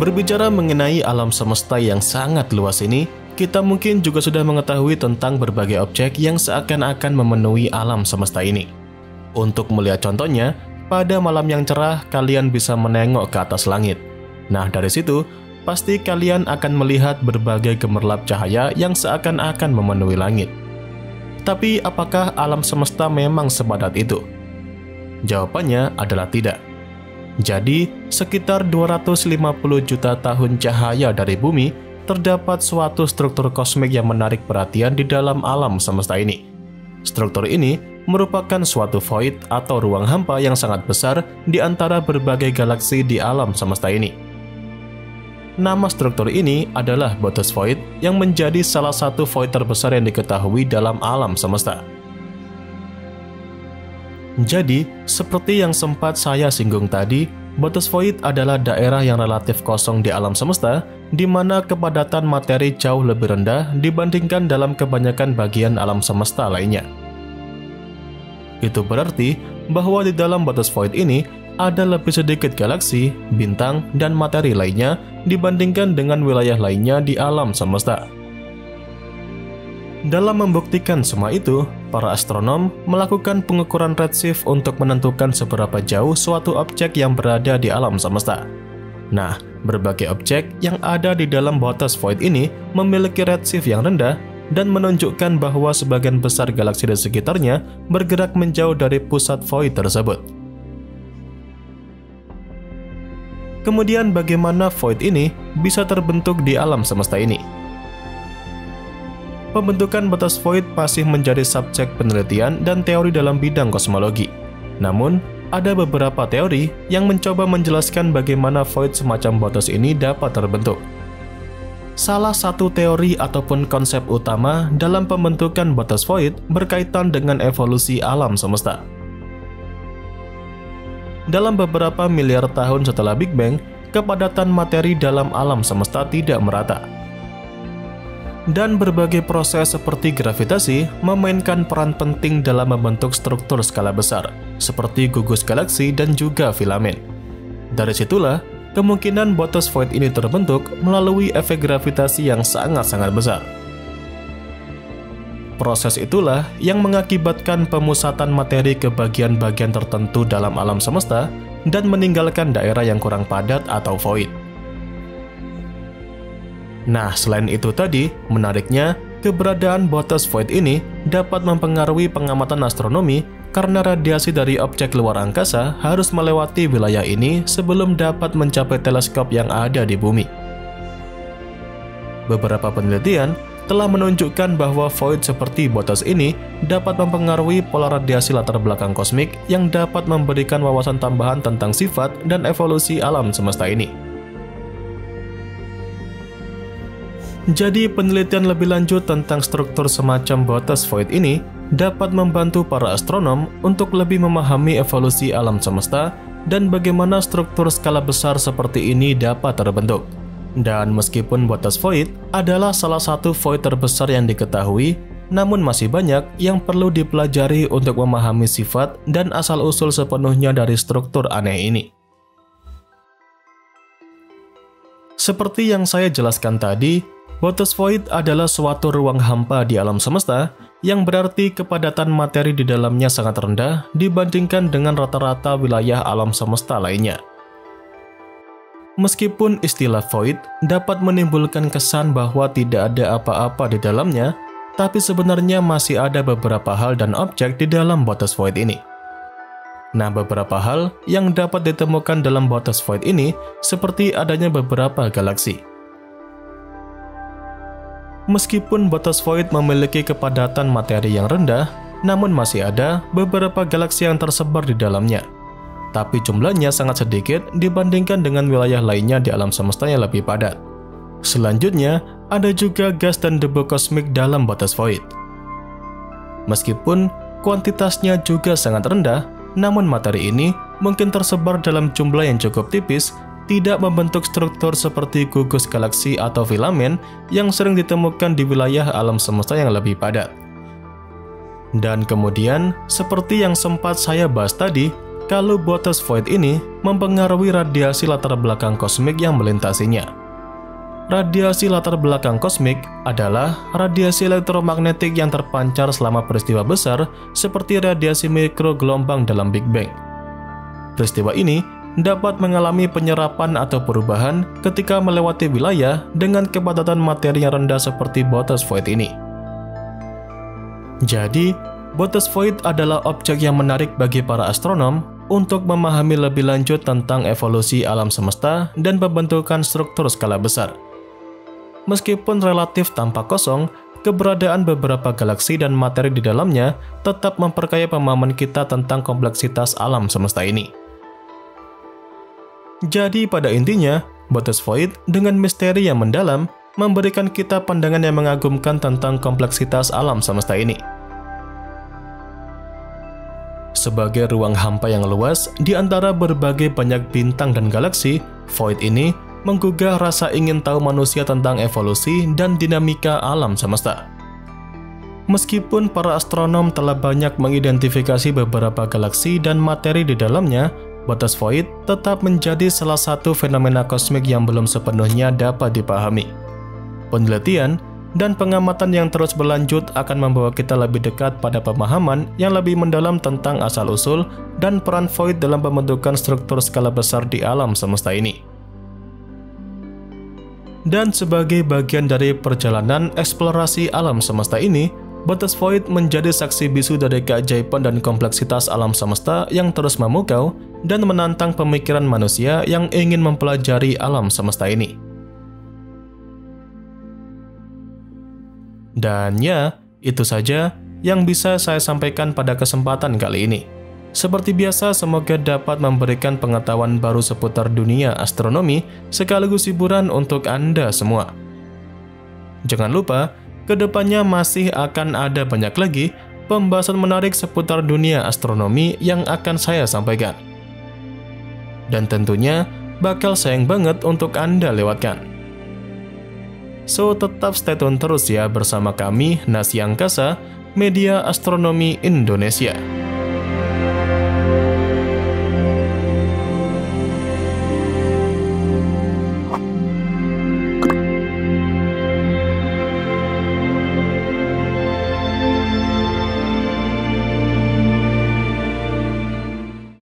Berbicara mengenai alam semesta yang sangat luas ini, kita mungkin juga sudah mengetahui tentang berbagai objek yang seakan-akan memenuhi alam semesta ini. Untuk melihat contohnya, pada malam yang cerah kalian bisa menengok ke atas langit. Nah, dari situ, pasti kalian akan melihat berbagai gemerlap cahaya yang seakan-akan memenuhi langit. Tapi apakah alam semesta memang sepadat itu? Jawabannya adalah tidak. Jadi, sekitar 250 juta tahun cahaya dari bumi, terdapat suatu struktur kosmik yang menarik perhatian di dalam alam semesta ini. Struktur ini merupakan suatu void atau ruang hampa yang sangat besar di antara berbagai galaksi di alam semesta ini. Nama struktur ini adalah Boötes Void yang menjadi salah satu void terbesar yang diketahui dalam alam semesta. Jadi, seperti yang sempat saya singgung tadi, Boötes Void adalah daerah yang relatif kosong di alam semesta, di mana kepadatan materi jauh lebih rendah dibandingkan dalam kebanyakan bagian alam semesta lainnya. Itu berarti bahwa di dalam Boötes Void ini ada lebih sedikit galaksi, bintang, dan materi lainnya dibandingkan dengan wilayah lainnya di alam semesta. Dalam membuktikan semua itu, para astronom melakukan pengukuran redshift untuk menentukan seberapa jauh suatu objek yang berada di alam semesta. Nah, berbagai objek yang ada di dalam Boötes Void ini memiliki redshift yang rendah dan menunjukkan bahwa sebagian besar galaksi di sekitarnya bergerak menjauh dari pusat void tersebut. Kemudian bagaimana void ini bisa terbentuk di alam semesta ini? Pembentukan Boötes Void masih menjadi subjek penelitian dan teori dalam bidang kosmologi. Namun, ada beberapa teori yang mencoba menjelaskan bagaimana void semacam Boötes ini dapat terbentuk. Salah satu teori ataupun konsep utama dalam pembentukan Boötes Void berkaitan dengan evolusi alam semesta. Dalam beberapa miliar tahun setelah Big Bang, kepadatan materi dalam alam semesta tidak merata. Dan berbagai proses seperti gravitasi memainkan peran penting dalam membentuk struktur skala besar, seperti gugus galaksi dan juga filamen. Dari situlah, kemungkinan Boötes Void ini terbentuk melalui efek gravitasi yang sangat-sangat besar. Proses itulah yang mengakibatkan pemusatan materi ke bagian-bagian tertentu dalam alam semesta dan meninggalkan daerah yang kurang padat atau void. Nah, selain itu tadi, menariknya, keberadaan Boötes Void ini dapat mempengaruhi pengamatan astronomi karena radiasi dari objek luar angkasa harus melewati wilayah ini sebelum dapat mencapai teleskop yang ada di bumi. Beberapa penelitian telah menunjukkan bahwa void seperti Boötes ini dapat mempengaruhi pola radiasi latar belakang kosmik yang dapat memberikan wawasan tambahan tentang sifat dan evolusi alam semesta ini. Jadi, penelitian lebih lanjut tentang struktur semacam Boötes Void ini dapat membantu para astronom untuk lebih memahami evolusi alam semesta dan bagaimana struktur skala besar seperti ini dapat terbentuk. Dan meskipun Boötes Void adalah salah satu void terbesar yang diketahui, namun masih banyak yang perlu dipelajari untuk memahami sifat dan asal-usul sepenuhnya dari struktur aneh ini. Seperti yang saya jelaskan tadi, Boötes Void adalah suatu ruang hampa di alam semesta yang berarti kepadatan materi di dalamnya sangat rendah dibandingkan dengan rata-rata wilayah alam semesta lainnya. Meskipun istilah void dapat menimbulkan kesan bahwa tidak ada apa-apa di dalamnya, tapi sebenarnya masih ada beberapa hal dan objek di dalam Boötes Void ini. Nah, beberapa hal yang dapat ditemukan dalam Boötes Void ini seperti adanya beberapa galaksi. Meskipun Boötes Void memiliki kepadatan materi yang rendah, namun masih ada beberapa galaksi yang tersebar di dalamnya. Tapi jumlahnya sangat sedikit dibandingkan dengan wilayah lainnya di alam semesta yang lebih padat. Selanjutnya, ada juga gas dan debu kosmik dalam Boötes Void. Meskipun kuantitasnya juga sangat rendah, namun materi ini mungkin tersebar dalam jumlah yang cukup tipis, tidak membentuk struktur seperti gugus galaksi atau filamen yang sering ditemukan di wilayah alam semesta yang lebih padat. Dan kemudian, seperti yang sempat saya bahas tadi, kalau Boötes Void ini mempengaruhi radiasi latar belakang kosmik yang melintasinya. Radiasi latar belakang kosmik adalah radiasi elektromagnetik yang terpancar selama peristiwa besar seperti radiasi mikro gelombang dalam Big Bang. Peristiwa ini dapat mengalami penyerapan atau perubahan ketika melewati wilayah dengan kepadatan materi yang rendah seperti Boötes Void ini. Jadi, Boötes Void adalah objek yang menarik bagi para astronom untuk memahami lebih lanjut tentang evolusi alam semesta dan pembentukan struktur skala besar. Meskipun relatif tampak kosong, keberadaan beberapa galaksi dan materi di dalamnya tetap memperkaya pemahaman kita tentang kompleksitas alam semesta ini. Jadi pada intinya, Boötes Void dengan misteri yang mendalam memberikan kita pandangan yang mengagumkan tentang kompleksitas alam semesta ini. Sebagai ruang hampa yang luas di antara berbagai banyak bintang dan galaksi, Void ini menggugah rasa ingin tahu manusia tentang evolusi dan dinamika alam semesta. Meskipun para astronom telah banyak mengidentifikasi beberapa galaksi dan materi di dalamnya, Boötes Void tetap menjadi salah satu fenomena kosmik yang belum sepenuhnya dapat dipahami. Penelitian dan pengamatan yang terus berlanjut akan membawa kita lebih dekat pada pemahaman yang lebih mendalam tentang asal-usul dan peran Void dalam pembentukan struktur skala besar di alam semesta ini. Dan sebagai bagian dari perjalanan eksplorasi alam semesta ini, Boötes Void menjadi saksi bisu dari keajaiban dan kompleksitas alam semesta yang terus memukau dan menantang pemikiran manusia yang ingin mempelajari alam semesta ini. Dan ya, itu saja yang bisa saya sampaikan pada kesempatan kali ini. Seperti biasa, semoga dapat memberikan pengetahuan baru seputar dunia astronomi sekaligus hiburan untuk Anda semua. Jangan lupa, kedepannya masih akan ada banyak lagi pembahasan menarik seputar dunia astronomi yang akan saya sampaikan. Dan tentunya bakal sayang banget untuk Anda lewatkan. So, tetap stay tune terus ya bersama kami, Nasi Angkasa, Media Astronomi Indonesia.